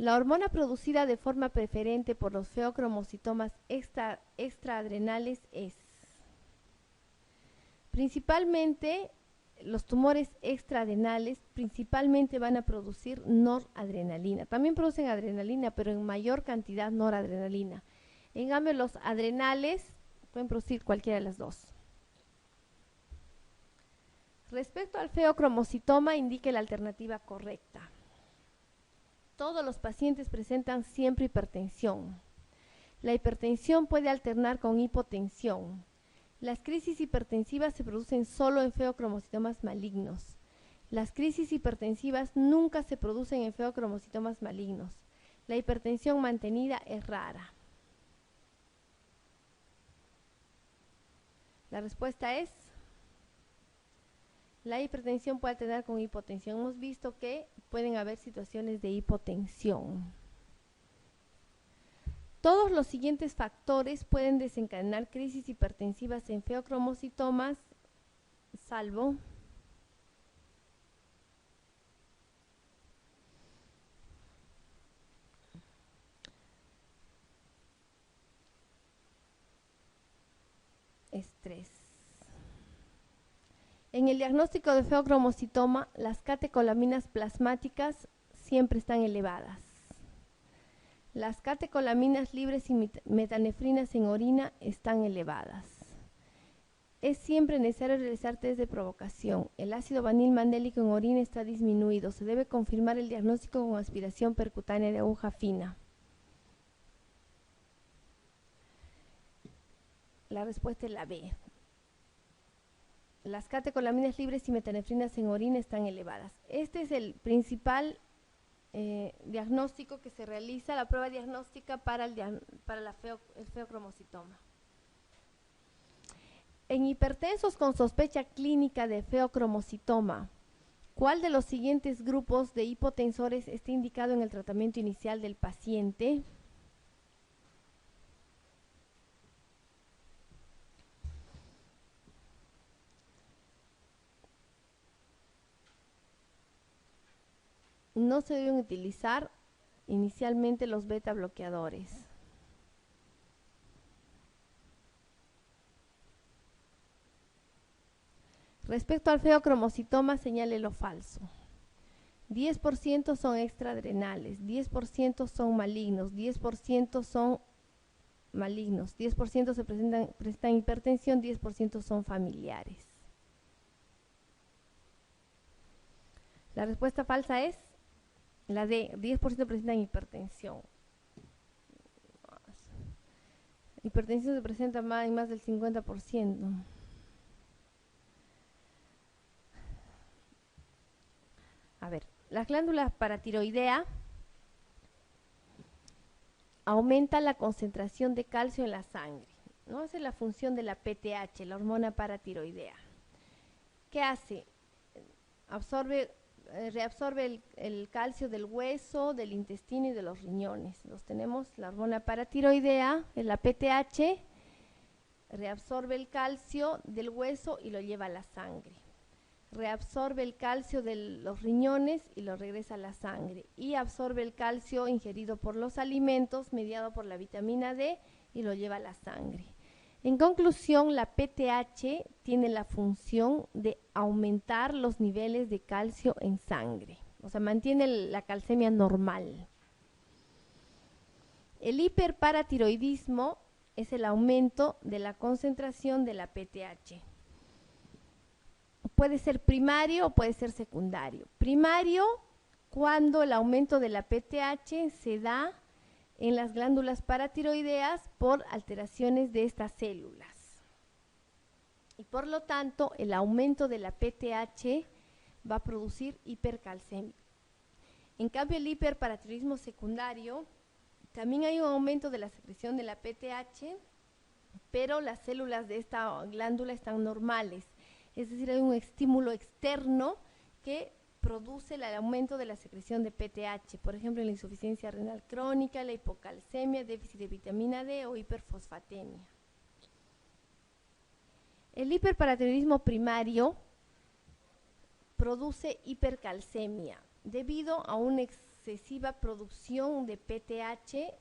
La hormona producida de forma preferente por los feocromocitomas extraadrenales es principalmente los tumores extraadrenales principalmente van a producir noradrenalina. También producen adrenalina, pero en mayor cantidad noradrenalina. En cambio, los adrenales pueden producir cualquiera de las dos. Respecto al feocromocitoma, indique la alternativa correcta. Todos los pacientes presentan siempre hipertensión. La hipertensión puede alternar con hipotensión. Las crisis hipertensivas se producen solo en feocromocitomas malignos. Las crisis hipertensivas nunca se producen en feocromocitomas malignos. La hipertensión mantenida es rara. La respuesta es: la hipertensión puede alternar con hipotensión. Hemos visto que pueden haber situaciones de hipotensión. Todos los siguientes factores pueden desencadenar crisis hipertensivas en feocromocitomas, salvo estrés. En el diagnóstico de feocromocitoma, las catecolaminas plasmáticas siempre están elevadas. Las catecolaminas libres y metanefrinas en orina están elevadas. Es siempre necesario realizar test de provocación. El ácido vanilmandélico en orina está disminuido. Se debe confirmar el diagnóstico con aspiración percutánea de aguja fina. La respuesta es la B. Las catecolaminas libres y metanefrinas en orina están elevadas. Este es el principal diagnóstico que se realiza, la prueba diagnóstica para el feocromocitoma. En hipertensos con sospecha clínica de feocromocitoma, ¿cuál de los siguientes grupos de hipotensores está indicado en el tratamiento inicial del paciente? No se deben utilizar inicialmente los beta bloqueadores. Respecto al feocromocitoma, señale lo falso. 10% son extraadrenales, 10% son malignos, 10% son malignos, 10% se presentan hipertensión, 10% son familiares. La respuesta falsa es la D, 10% presentan hipertensión. Hipertensión se presenta en más del 50%. A ver, la glándula paratiroidea aumenta la concentración de calcio en la sangre, ¿no? Esa es la función de la PTH, la hormona paratiroidea. ¿Qué hace? Reabsorbe el calcio del hueso, del intestino y de los riñones. Los tenemos, la hormona paratiroidea, la PTH, reabsorbe el calcio del hueso y lo lleva a la sangre. Reabsorbe el calcio de los riñones y lo regresa a la sangre. Y absorbe el calcio ingerido por los alimentos, mediado por la vitamina D, y lo lleva a la sangre. En conclusión, la PTH tiene la función de aumentar los niveles de calcio en sangre, o sea, mantiene la calcemia normal. El hiperparatiroidismo es el aumento de la concentración de la PTH. Puede ser primario o puede ser secundario. Primario, cuando el aumento de la PTH se da en las glándulas paratiroideas por alteraciones de estas células. Y por lo tanto, el aumento de la PTH va a producir hipercalcemia. En cambio, el hiperparatiroidismo secundario, también hay un aumento de la secreción de la PTH, pero las células de esta glándula están normales. Es decir, hay un estímulo externo que produce el aumento de la secreción de PTH, por ejemplo, en la insuficiencia renal crónica, la hipocalcemia, déficit de vitamina D o hiperfosfatemia. El hiperparatiroidismo primario produce hipercalcemia debido a un excesiva producción de PTH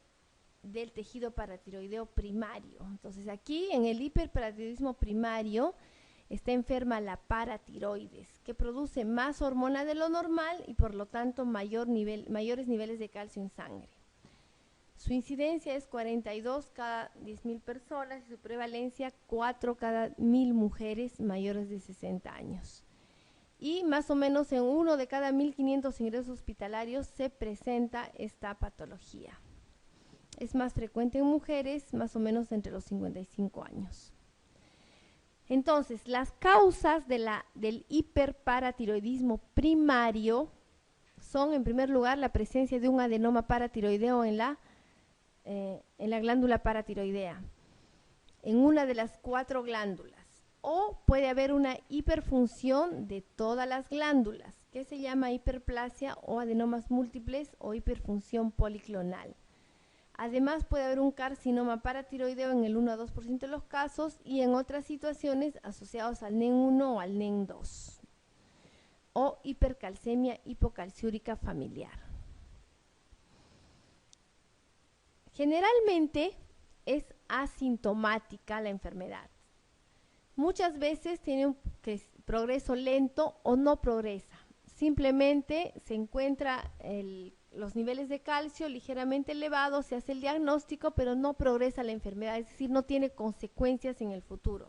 del tejido paratiroideo primario. Entonces aquí en el hiperparatiroidismo primario está enferma la paratiroides, que produce más hormona de lo normal y por lo tanto mayores niveles de calcio en sangre. Su incidencia es 42 cada 10.000 personas y su prevalencia 4 cada 1.000 mujeres mayores de 60 años. Y más o menos en 1 de cada 1.500 ingresos hospitalarios se presenta esta patología. Es más frecuente en mujeres más o menos entre los 55 años. Entonces, las causas del hiperparatiroidismo primario son, en primer lugar, la presencia de un adenoma paratiroideo en la glándula paratiroidea, en una de las 4 glándulas. O puede haber una hiperfunción de todas las glándulas, que se llama hiperplasia o adenomas múltiples o hiperfunción policlonal. Además, puede haber un carcinoma paratiroideo en el 1 a 2% de los casos y en otras situaciones asociados al NEN1 o al NEN2. O hipercalcemia hipocalciúrica familiar. Generalmente es asintomática la enfermedad. Muchas veces tiene un progreso lento o no progresa. Simplemente se encuentra los niveles de calcio ligeramente elevados, se hace el diagnóstico, pero no progresa la enfermedad, es decir, no tiene consecuencias en el futuro.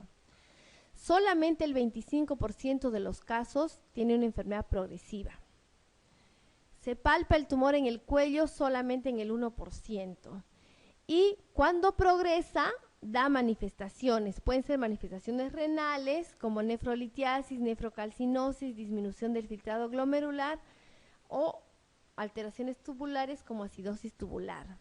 Solamente el 25% de los casos tiene una enfermedad progresiva. Se palpa el tumor en el cuello solamente en el 1%. Y cuando progresa, da manifestaciones. Pueden ser manifestaciones renales, como nefrolitiasis, nefrocalcinosis, disminución del filtrado glomerular, o alteraciones tubulares como acidosis tubular.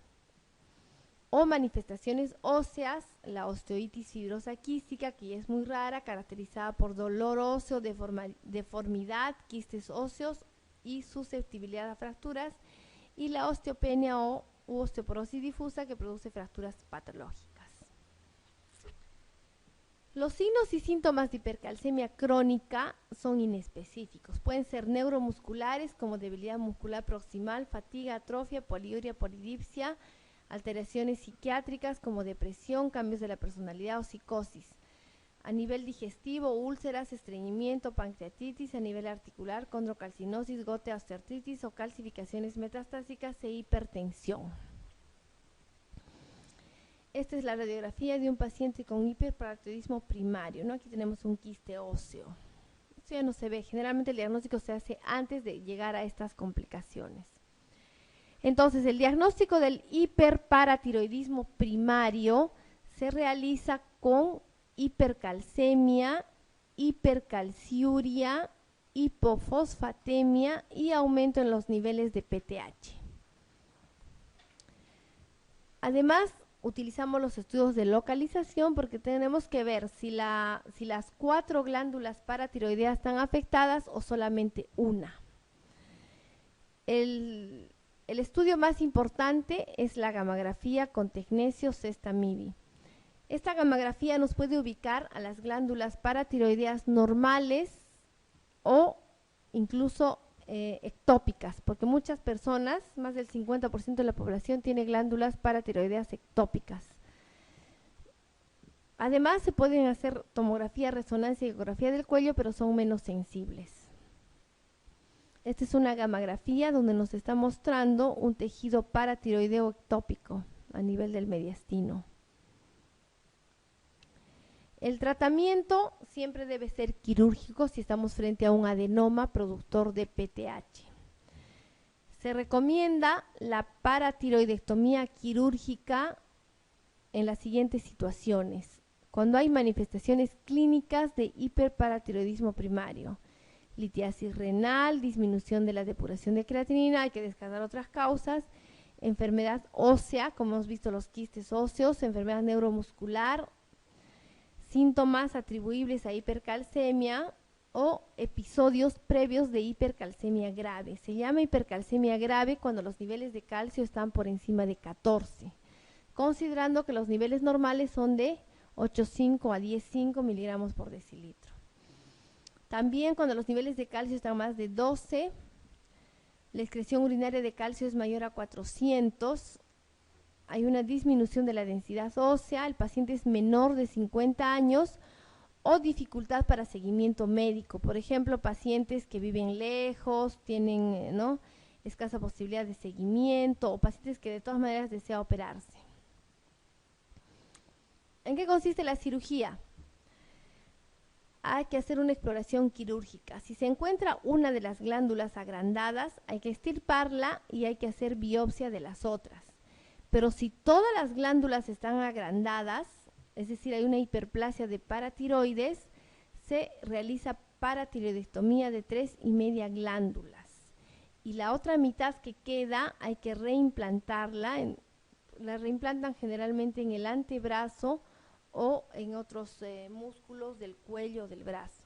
O manifestaciones óseas, la osteoitis fibrosa quística, que ya es muy rara, caracterizada por dolor óseo, deformidad, quistes óseos y susceptibilidad a fracturas, y la osteopenia u osteoporosis difusa, que produce fracturas patológicas. Los signos y síntomas de hipercalcemia crónica son inespecíficos. Pueden ser neuromusculares como debilidad muscular proximal, fatiga, atrofia, poliuria, polidipsia, alteraciones psiquiátricas como depresión, cambios de la personalidad o psicosis. A nivel digestivo, úlceras, estreñimiento, pancreatitis. A nivel articular, condrocalcinosis, gota osteoartritis o calcificaciones metastásicas e hipertensión. Esta es la radiografía de un paciente con hiperparatiroidismo primario, ¿no? Aquí tenemos un quiste óseo. Esto ya no se ve. Generalmente el diagnóstico se hace antes de llegar a estas complicaciones. Entonces, el diagnóstico del hiperparatiroidismo primario se realiza con hipercalcemia, hipercalciuria, hipofosfatemia y aumento en los niveles de PTH. Además, utilizamos los estudios de localización porque tenemos que ver si las 4 glándulas paratiroideas están afectadas o solamente una. El estudio más importante es la gammagrafía con tecnesio sexta-MIBI. Esta gammagrafía nos puede ubicar a las glándulas paratiroideas normales o incluso ectópicas, porque muchas personas, más del 50% de la población, tiene glándulas paratiroideas ectópicas. Además, se pueden hacer tomografía, resonancia y ecografía del cuello, pero son menos sensibles. Esta es una gammagrafía donde nos está mostrando un tejido paratiroideo ectópico a nivel del mediastino. El tratamiento siempre debe ser quirúrgico si estamos frente a un adenoma productor de PTH. Se recomienda la paratiroidectomía quirúrgica en las siguientes situaciones. Cuando hay manifestaciones clínicas de hiperparatiroidismo primario, litiasis renal, disminución de la depuración de creatinina, hay que descartar otras causas, enfermedad ósea, como hemos visto los quistes óseos, enfermedad neuromuscular, síntomas atribuibles a hipercalcemia o episodios previos de hipercalcemia grave. Se llama hipercalcemia grave cuando los niveles de calcio están por encima de 14, considerando que los niveles normales son de 8,5 a 10,5 miligramos por decilitro. También cuando los niveles de calcio están más de 12 la excreción urinaria de calcio es mayor a 400, hay una disminución de la densidad ósea, el paciente es menor de 50 años o dificultad para seguimiento médico. Por ejemplo, pacientes que viven lejos, tienen escasa posibilidad de seguimiento o pacientes que de todas maneras desean operarse. ¿En qué consiste la cirugía? Hay que hacer una exploración quirúrgica. Si se encuentra una de las glándulas agrandadas, hay que extirparla y hay que hacer biopsia de las otras. Pero si todas las glándulas están agrandadas, es decir, hay una hiperplasia de paratiroides, se realiza paratiroidectomía de 3,5 glándulas. Y la otra mitad que queda hay que reimplantarla. La reimplantan generalmente en el antebrazo o en otros músculos del cuello o del brazo.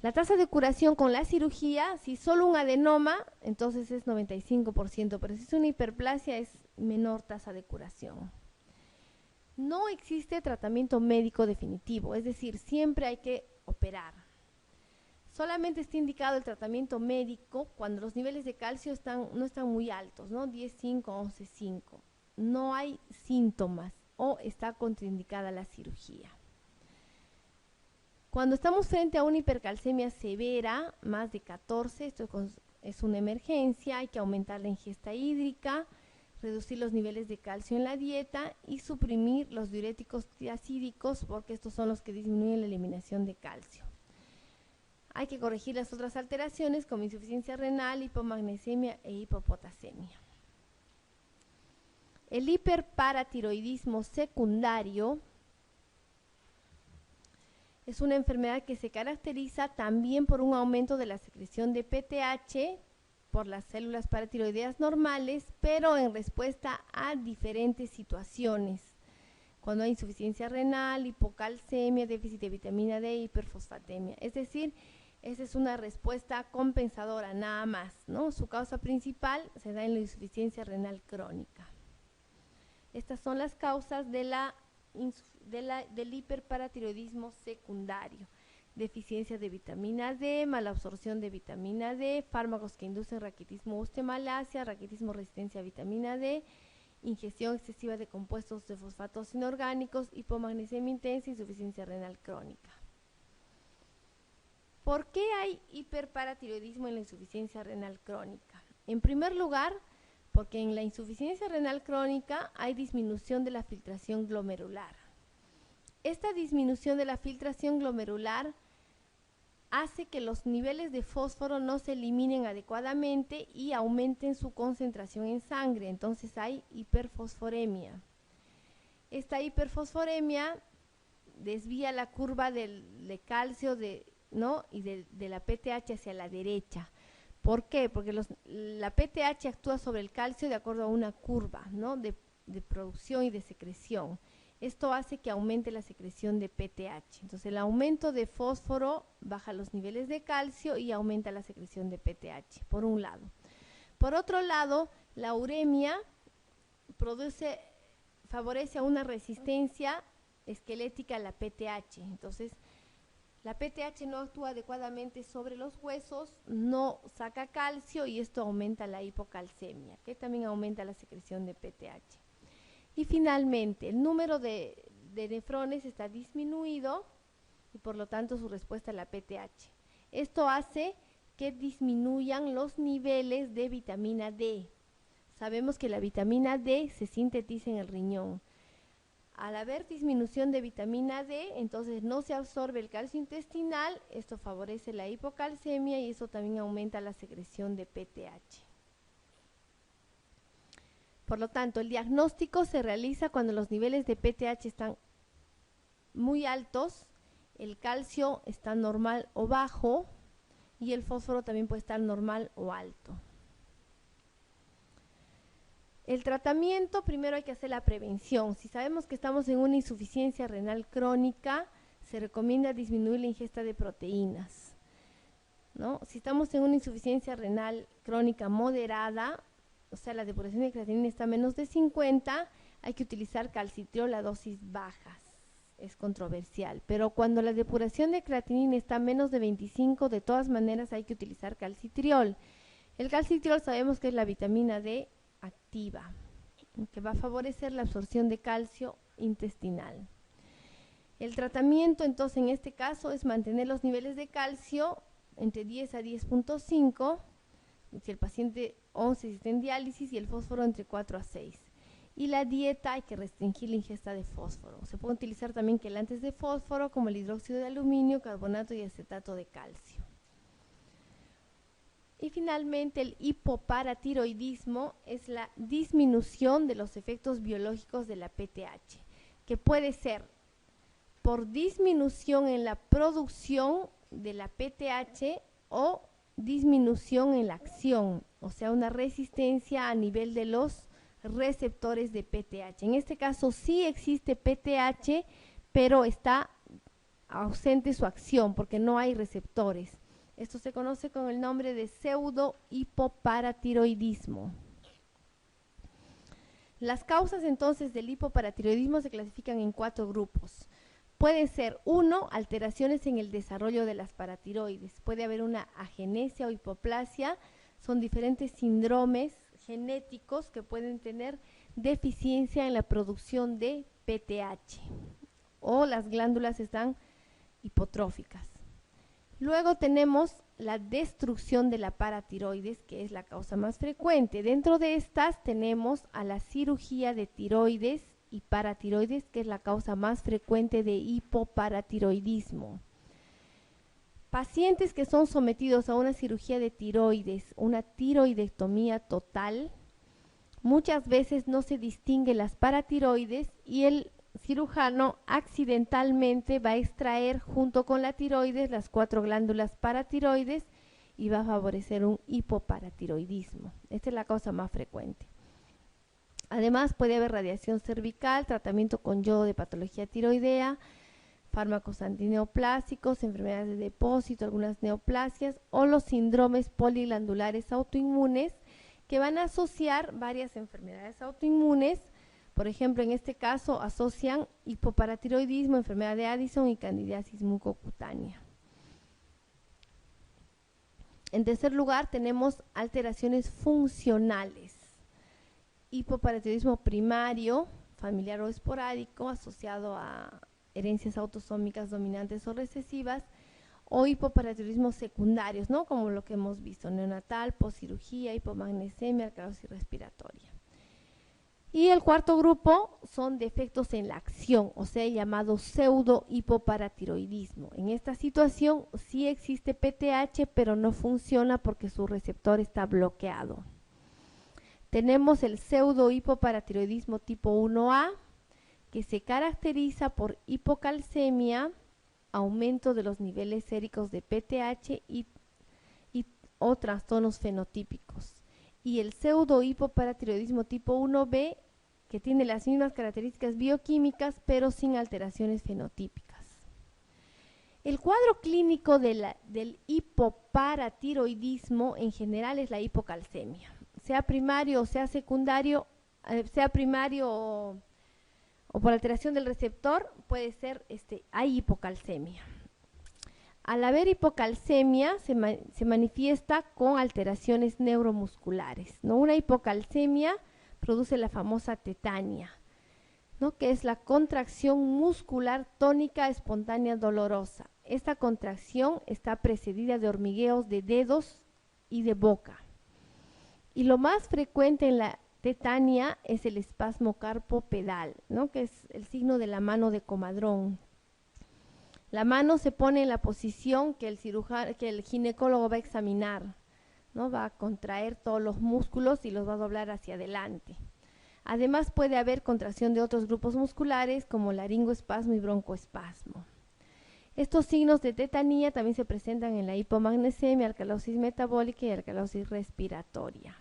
La tasa de curación con la cirugía, si solo un adenoma, entonces es 95%, pero si es una hiperplasia es menor tasa de curación. No existe tratamiento médico definitivo, es decir, siempre hay que operar. Solamente está indicado el tratamiento médico cuando los niveles de calcio no están muy altos, 10,5, 11,5. No hay síntomas o está contraindicada la cirugía. Cuando estamos frente a una hipercalcemia severa, más de 14, esto es una emergencia, hay que aumentar la ingesta hídrica, reducir los niveles de calcio en la dieta y suprimir los diuréticos tiacídicos porque estos son los que disminuyen la eliminación de calcio. Hay que corregir las otras alteraciones como insuficiencia renal, hipomagnesemia e hipopotasemia. El hiperparatiroidismo secundario es una enfermedad que se caracteriza también por un aumento de la secreción de PTH por las células paratiroideas normales, pero en respuesta a diferentes situaciones. Cuando hay insuficiencia renal, hipocalcemia, déficit de vitamina D, hiperfosfatemia. Es decir, esa es una respuesta compensadora, nada más, Su causa principal se da en la insuficiencia renal crónica. Estas son las causas del hiperparatiroidismo secundario. Deficiencia de vitamina D, mala absorción de vitamina D, fármacos que inducen raquitismo osteomalacia, raquitismo resistencia a vitamina D, ingestión excesiva de compuestos de fosfatos inorgánicos, hipomagnesemia intensa y insuficiencia renal crónica. ¿Por qué hay hiperparatiroidismo en la insuficiencia renal crónica? En primer lugar, porque en la insuficiencia renal crónica hay disminución de la filtración glomerular. Esta disminución de la filtración glomerular hace que los niveles de fósforo no se eliminen adecuadamente y aumenten su concentración en sangre, entonces hay hiperfosforemia. Esta hiperfosforemia desvía la curva de calcio y de la PTH hacia la derecha. ¿Por qué? Porque la PTH actúa sobre el calcio de acuerdo a una curva, de producción y de secreción. Esto hace que aumente la secreción de PTH. Entonces, el aumento de fósforo baja los niveles de calcio y aumenta la secreción de PTH, por un lado. Por otro lado, la uremia favorece a una resistencia esquelética a la PTH. Entonces, la PTH no actúa adecuadamente sobre los huesos, no saca calcio y esto aumenta la hipocalcemia, que también aumenta la secreción de PTH. Y finalmente, el número de nefrones está disminuido y por lo tanto su respuesta a la PTH. Esto hace que disminuyan los niveles de vitamina D. Sabemos que la vitamina D se sintetiza en el riñón. Al haber disminución de vitamina D, entonces no se absorbe el calcio intestinal, esto favorece la hipocalcemia y eso también aumenta la secreción de PTH. Por lo tanto, el diagnóstico se realiza cuando los niveles de PTH están muy altos, el calcio está normal o bajo y el fósforo también puede estar normal o alto. El tratamiento, primero hay que hacer la prevención. Si sabemos que estamos en una insuficiencia renal crónica, se recomienda disminuir la ingesta de proteínas, Si estamos en una insuficiencia renal crónica moderada, o sea, la depuración de creatinina está a menos de 50, hay que utilizar calcitriol a dosis bajas. Es controversial, pero cuando la depuración de creatinina está a menos de 25, de todas maneras hay que utilizar calcitriol. El calcitriol sabemos que es la vitamina D activa, que va a favorecer la absorción de calcio intestinal. El tratamiento entonces en este caso es mantener los niveles de calcio entre 10 a 10.5, si el paciente 11 si está en diálisis, y el fósforo entre 4 a 6. Y la dieta hay que restringir la ingesta de fósforo. Se puede utilizar también quelantes de fósforo como el hidróxido de aluminio, carbonato y acetato de calcio. Y finalmente el hipoparatiroidismo es la disminución de los efectos biológicos de la PTH, que puede ser por disminución en la producción de la PTH o disminución en la acción, o sea, una resistencia a nivel de los receptores de PTH. En este caso sí existe PTH, pero está ausente su acción porque no hay receptores. Esto se conoce con el nombre de pseudo-hipoparatiroidismo. Las causas entonces del hipoparatiroidismo se clasifican en 4 grupos. Pueden ser 1, alteraciones en el desarrollo de las paratiroides. Puede haber una agenesia o hipoplasia. Son diferentes síndromes genéticos que pueden tener deficiencia en la producción de PTH o las glándulas están hipotróficas. Luego tenemos la destrucción de la paratiroides, que es la causa más frecuente. Dentro de estas tenemos a la cirugía de tiroides y paratiroides, que es la causa más frecuente de hipoparatiroidismo. Pacientes que son sometidos a una cirugía de tiroides, una tiroidectomía total, muchas veces no se distinguen las paratiroides y el cirujano accidentalmente va a extraer junto con la tiroides las 4 glándulas paratiroides y va a favorecer un hipoparatiroidismo. Esta es la causa más frecuente. Además puede haber radiación cervical, tratamiento con yodo de patología tiroidea, fármacos antineoplásicos, enfermedades de depósito, algunas neoplasias o los síndromes poliglandulares autoinmunes que van a asociar varias enfermedades autoinmunes. Por ejemplo, en este caso asocian hipoparatiroidismo, enfermedad de Addison y candidiasis mucocutánea. En tercer lugar, tenemos alteraciones funcionales. Hipoparatiroidismo primario, familiar o esporádico, asociado a herencias autosómicas dominantes o recesivas, o hipoparatiroidismo secundarios, ¿no? Como lo que hemos visto, neonatal, poscirugía, hipomagnesemia, alcalosis respiratoria. Y el cuarto grupo son defectos en la acción, o sea, llamado pseudo-hipoparatiroidismo. En esta situación sí existe PTH, pero no funciona porque su receptor está bloqueado. Tenemos el pseudo-hipoparatiroidismo tipo 1A, que se caracteriza por hipocalcemia, aumento de los niveles séricos de PTH o trastornos fenotípicos. Y el pseudo-hipoparatiroidismo tipo 1B, que tiene las mismas características bioquímicas, pero sin alteraciones fenotípicas. El cuadro clínico del hipoparatiroidismo en general es la hipocalcemia. Sea primario o sea secundario, o por alteración del receptor, puede ser, hay hipocalcemia. Al haber hipocalcemia se manifiesta con alteraciones neuromusculares, ¿no? Una hipocalcemia produce la famosa tetania, ¿no? Que es la contracción muscular tónica espontánea dolorosa. Esta contracción está precedida de hormigueos de dedos y de boca. Y lo más frecuente en la tetania es el espasmo carpopedal, ¿no? Que es el signo de la mano de comadrón. La mano se pone en la posición que el ginecólogo va a examinar, ¿no? Va a contraer todos los músculos y los va a doblar hacia adelante. Además puede haber contracción de otros grupos musculares como laringoespasmo y broncoespasmo. Estos signos de tetanía también se presentan en la hipomagnesemia, alcalosis metabólica y alcalosis respiratoria,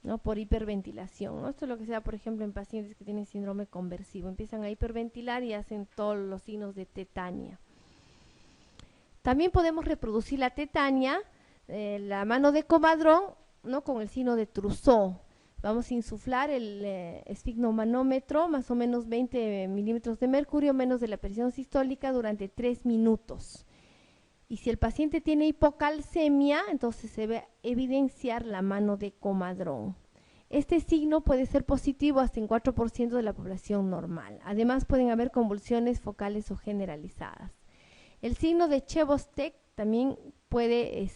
¿no? Por hiperventilación, ¿no? Esto es lo que se da, por ejemplo, en pacientes que tienen síndrome conversivo. Empiezan a hiperventilar y hacen todos los signos de tetania. También podemos reproducir la tetania, la mano de comadrón, ¿no? Con el signo de Trousseau. Vamos a insuflar el esfigmomanómetro, más o menos 20 milímetros de mercurio, menos de la presión sistólica durante 3 minutos. Y si el paciente tiene hipocalcemia, entonces se va a evidenciar la mano de comadrón. Este signo puede ser positivo hasta en 4% de la población normal. Además, pueden haber convulsiones focales o generalizadas. El signo de Chebostek también puede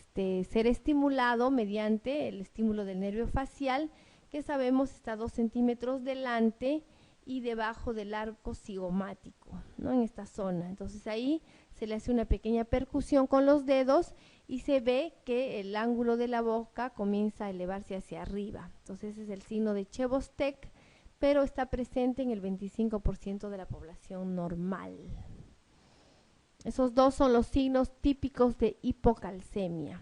ser estimulado mediante el estímulo del nervio facial, que sabemos está a 2 centímetros delante y debajo del arco cigomático, ¿no? En esta zona. Entonces ahí se le hace una pequeña percusión con los dedos y se ve que el ángulo de la boca comienza a elevarse hacia arriba. Entonces ese es el signo de Chebostek, pero está presente en el 25% de la población normal. Esos dos son los signos típicos de hipocalcemia.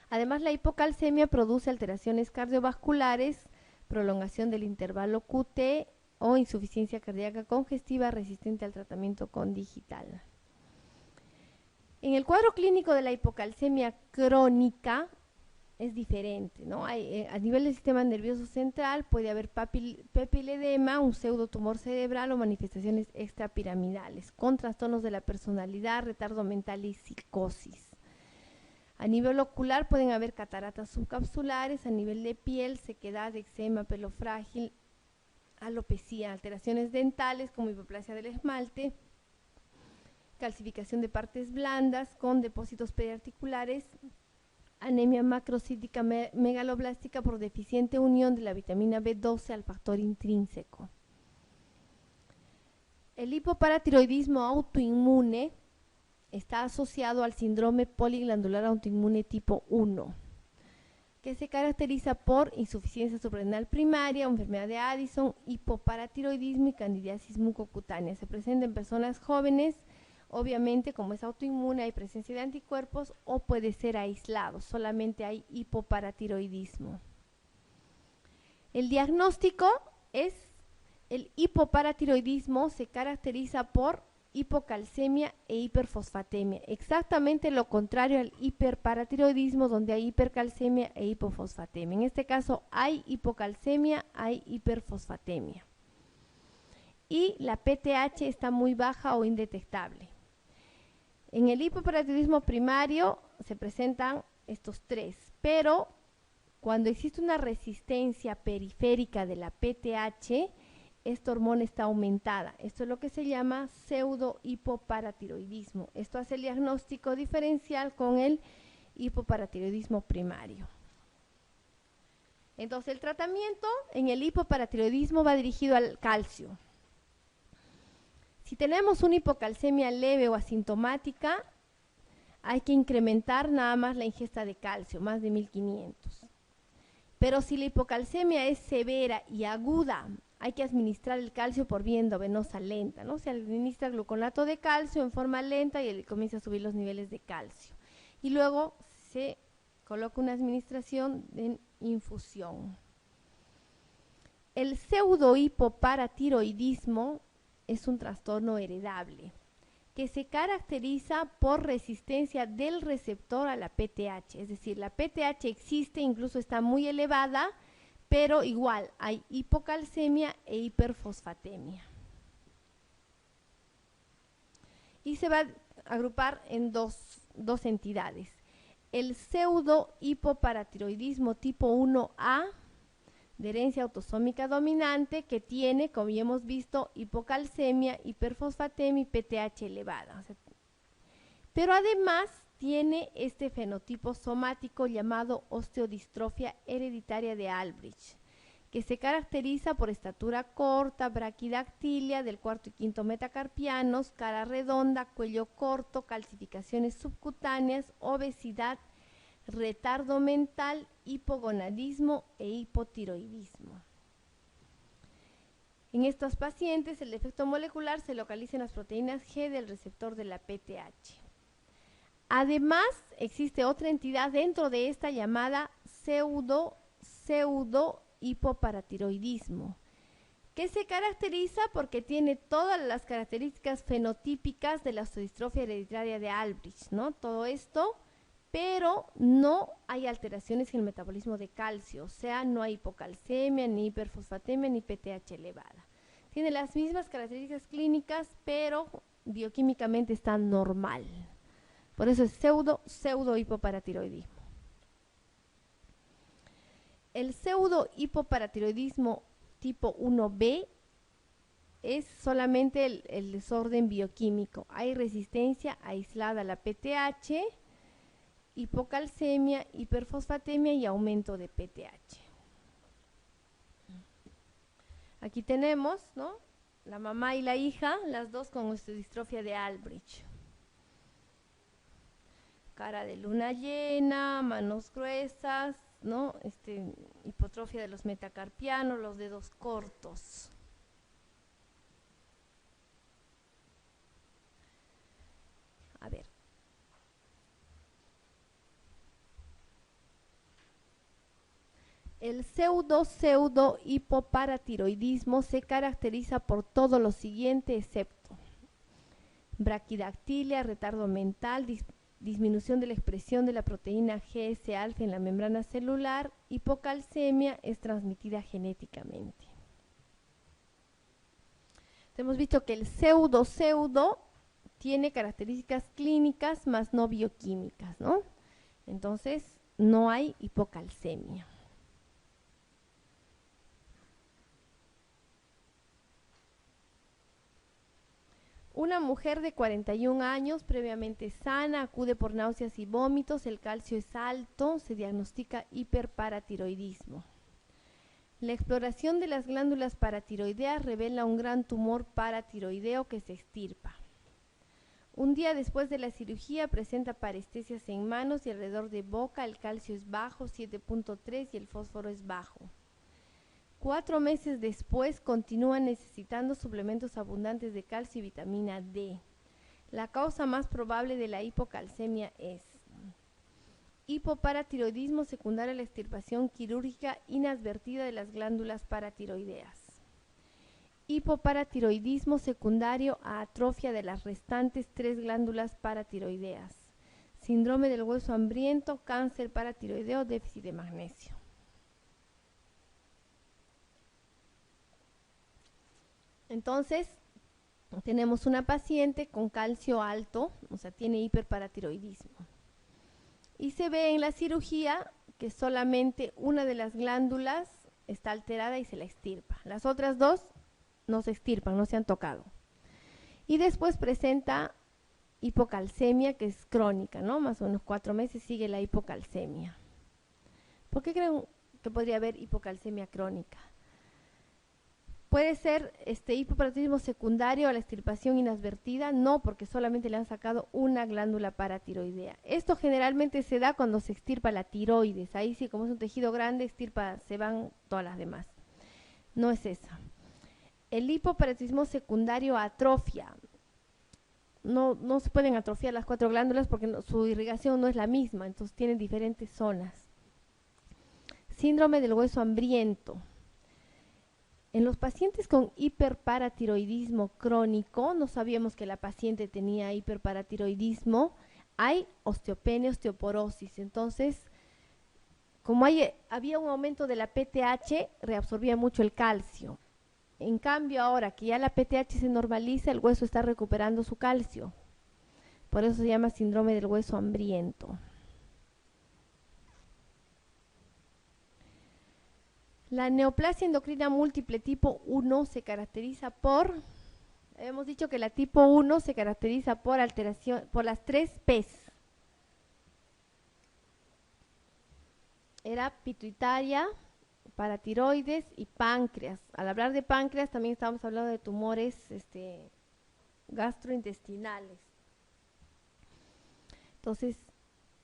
Además, la hipocalcemia produce alteraciones cardiovasculares, prolongación del intervalo QT o insuficiencia cardíaca congestiva resistente al tratamiento con digital. En el cuadro clínico de la hipocalcemia crónica es diferente, ¿no? A nivel del sistema nervioso central puede haber papiledema, un pseudotumor cerebral o manifestaciones extrapiramidales, con trastornos de la personalidad, retardo mental y psicosis. A nivel ocular pueden haber cataratas subcapsulares, a nivel de piel, sequedad, eczema, pelo frágil, alopecia, alteraciones dentales como hipoplasia del esmalte, calcificación de partes blandas con depósitos periarticulares, anemia macrocítica megaloblástica por deficiente unión de la vitamina B12 al factor intrínseco. El hipoparatiroidismo autoinmune está asociado al síndrome poliglandular autoinmune tipo 1, que se caracteriza por insuficiencia suprarrenal primaria, enfermedad de Addison, hipoparatiroidismo y candidiasis mucocutánea. Se presenta en personas jóvenes. Obviamente, como es autoinmune, hay presencia de anticuerpos o puede ser aislado, solamente hay hipoparatiroidismo. El diagnóstico es el hipoparatiroidismo, se caracteriza por hipocalcemia e hiperfosfatemia, exactamente lo contrario al hiperparatiroidismo, donde hay hipercalcemia e hipofosfatemia. En este caso hay hipocalcemia, hay hiperfosfatemia. Y la PTH está muy baja o indetectable. En el hipoparatiroidismo primario se presentan estos tres, pero cuando existe una resistencia periférica de la PTH, esta hormona está aumentada. Esto es lo que se llama pseudo-hipoparatiroidismo. Esto hace el diagnóstico diferencial con el hipoparatiroidismo primario. Entonces, el tratamiento en el hipoparatiroidismo va dirigido al calcio. Si tenemos una hipocalcemia leve o asintomática, hay que incrementar nada más la ingesta de calcio, más de 1500. Pero si la hipocalcemia es severa y aguda, hay que administrar el calcio por vía endovenosa lenta, ¿no? Se administra gluconato de calcio en forma lenta y comienza a subir los niveles de calcio. Y luego se coloca una administración en infusión. El pseudohipoparatiroidismo es un trastorno heredable que se caracteriza por resistencia del receptor a la PTH, es decir, la PTH existe, incluso está muy elevada, pero igual hay hipocalcemia e hiperfosfatemia. Y se va a agrupar en dos entidades. El pseudo-hipoparatiroidismo tipo 1A, de herencia autosómica dominante, que tiene, como ya hemos visto, hipocalcemia, hiperfosfatemia y PTH elevada. O sea, pero además tiene este fenotipo somático llamado osteodistrofia hereditaria de Albrecht, que se caracteriza por estatura corta, braquidactilia del cuarto y quinto metacarpianos, cara redonda, cuello corto, calcificaciones subcutáneas, obesidad, retardo mental, hipogonadismo e hipotiroidismo. En estos pacientes, el defecto molecular se localiza en las proteínas G del receptor de la PTH. Además, existe otra entidad dentro de esta llamada pseudo-hipoparatiroidismo, que se caracteriza porque tiene todas las características fenotípicas de la osteodistrofia hereditaria de Albrecht, ¿no? Todo esto, pero no hay alteraciones en el metabolismo de calcio, o sea, no hay hipocalcemia, ni hiperfosfatemia, ni PTH elevada. Tiene las mismas características clínicas, pero bioquímicamente está normal. Por eso es pseudo hipoparatiroidismo. El pseudo hipoparatiroidismo tipo 1B es solamente el desorden bioquímico. Hay resistencia aislada a la PTH, hipocalcemia, hiperfosfatemia y aumento de PTH. Aquí tenemos, ¿no?, la mamá y la hija, las dos con distrofia de Albrecht. Cara de luna llena, manos gruesas, ¿no?, hipotrofia de los metacarpianos, los dedos cortos. A ver. El pseudo hipoparatiroidismo se caracteriza por todo lo siguiente excepto braquidactilia, retardo mental, disminución de la expresión de la proteína GS-alfa en la membrana celular, hipocalcemia, es transmitida genéticamente. Hemos visto que el pseudo tiene características clínicas más no bioquímicas, ¿no? Entonces, no hay hipocalcemia. Una mujer de 41 años, previamente sana, acude por náuseas y vómitos, el calcio es alto, se diagnostica hiperparatiroidismo. La exploración de las glándulas paratiroideas revela un gran tumor paratiroideo que se extirpa. Un día después de la cirugía presenta parestesias en manos y alrededor de boca, el calcio es bajo, 7.3, y el fósforo es bajo. 4 meses después continúa necesitando suplementos abundantes de calcio y vitamina D. La causa más probable de la hipocalcemia es hipoparatiroidismo secundario a la extirpación quirúrgica inadvertida de las glándulas paratiroideas. Hipoparatiroidismo secundario a atrofia de las restantes 3 glándulas paratiroideas. Síndrome del hueso hambriento, cáncer paratiroideo, déficit de magnesio. Entonces, tenemos una paciente con calcio alto, o sea, tiene hiperparatiroidismo. Y se ve en la cirugía que solamente una de las glándulas está alterada y se la extirpa. Las otras 2 no se extirpan, no se han tocado. Y después presenta hipocalcemia, que es crónica, ¿no? Más o menos 4 meses sigue la hipocalcemia. ¿Por qué creen que podría haber hipocalcemia crónica? ¿Puede ser hipoparatiroidismo secundario a la extirpación inadvertida? No, porque solamente le han sacado una glándula paratiroidea. Esto generalmente se da cuando se extirpa la tiroides. Ahí sí, como es un tejido grande, se van todas las demás. No es esa. El hipoparatiroidismo secundario a atrofia. No se pueden atrofiar las 4 glándulas porque su irrigación no es la misma, entonces tienen diferentes zonas. Síndrome del hueso hambriento. En los pacientes con hiperparatiroidismo crónico, no sabíamos que la paciente tenía hiperparatiroidismo, hay osteopenia, osteoporosis. Entonces, como había un aumento de la PTH, reabsorbía mucho el calcio. En cambio, ahora que ya la PTH se normaliza, el hueso está recuperando su calcio. Por eso se llama síndrome del hueso hambriento. La neoplasia endocrina múltiple tipo 1 se caracteriza por, hemos dicho que la tipo 1 se caracteriza por alteración, por las 3 P's. Era pituitaria, paratiroides y páncreas. Al hablar de páncreas también estamos hablando de tumores gastrointestinales. Entonces,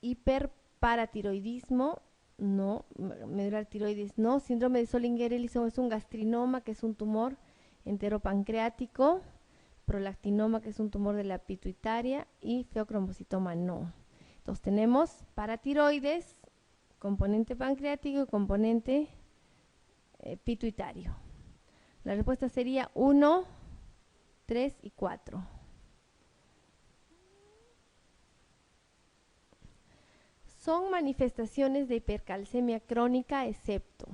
hiperparatiroidismo, no, medular tiroides no, síndrome de Zollinger-Ellison es un gastrinoma, que es un tumor enteropancreático, prolactinoma, que es un tumor de la pituitaria, y feocromocitoma no. Entonces tenemos paratiroides, componente pancreático y componente pituitario. La respuesta sería 1, 3 y 4. Son manifestaciones de hipercalcemia crónica, excepto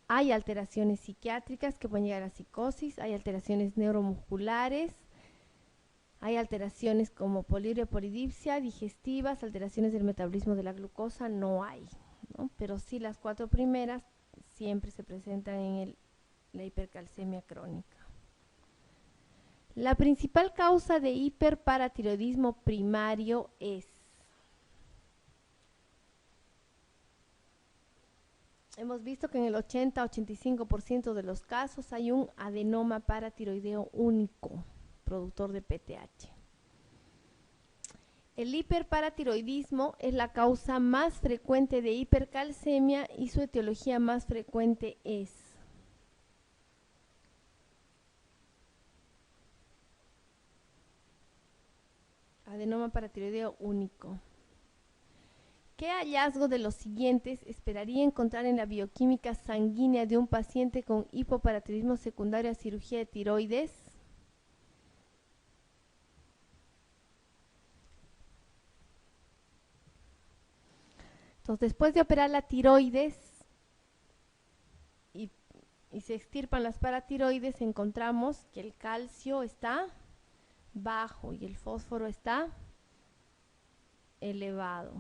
hay alteraciones psiquiátricas que pueden llegar a psicosis, hay alteraciones neuromusculares, Hay alteraciones como poliuria, polidipsia, digestivas, alteraciones del metabolismo de la glucosa, no hay, ¿no? Pero sí las 4 primeras siempre se presentan en la hipercalcemia crónica. La principal causa de hiperparatiroidismo primario es: hemos visto que en el 80-85% de los casos hay un adenoma paratiroideo único, productor de PTH. El hiperparatiroidismo es la causa más frecuente de hipercalcemia y su etiología más frecuente es: adenoma paratiroideo único. ¿Qué hallazgo de los siguientes esperaría encontrar en la bioquímica sanguínea de un paciente con hipoparatiroidismo secundario a cirugía de tiroides? Entonces, después de operar la tiroides y se extirpan las paratiroides, encontramos que el calcio está bajo y el fósforo está elevado.